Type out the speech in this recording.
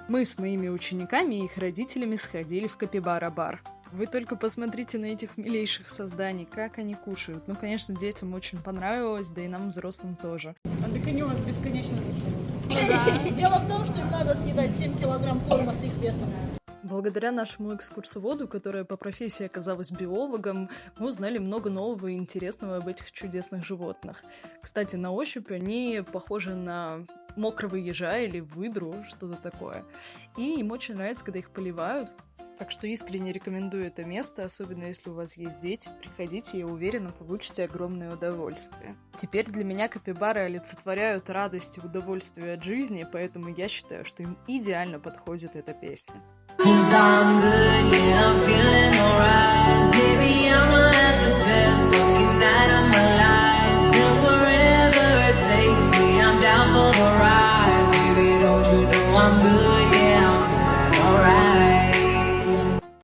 Мы с моими учениками и их родителями сходили в Капибара-бар. Вы только посмотрите на этих милейших созданий, как они кушают. Ну, конечно, детям очень понравилось, да и нам, взрослым, тоже. А так они у вас бесконечно кушают. Дело в том, что им надо съедать 7 килограмм корма с их весом. Благодаря нашему экскурсоводу, которая по профессии оказалась биологом, мы узнали много нового и интересного об этих чудесных животных. Кстати, на ощупь они похожи на мокрого ежа или выдру, что-то такое. И им очень нравится, когда их поливают. Так что искренне рекомендую это место, особенно если у вас есть дети. Приходите, я уверена, получите огромное удовольствие. Теперь для меня капибары олицетворяют радость и удовольствие от жизни, поэтому я считаю, что им идеально подходит эта песня. 'Cause I'm good, yeah, I'm feeling alright. Baby, I'ma have the best fucking night of my life.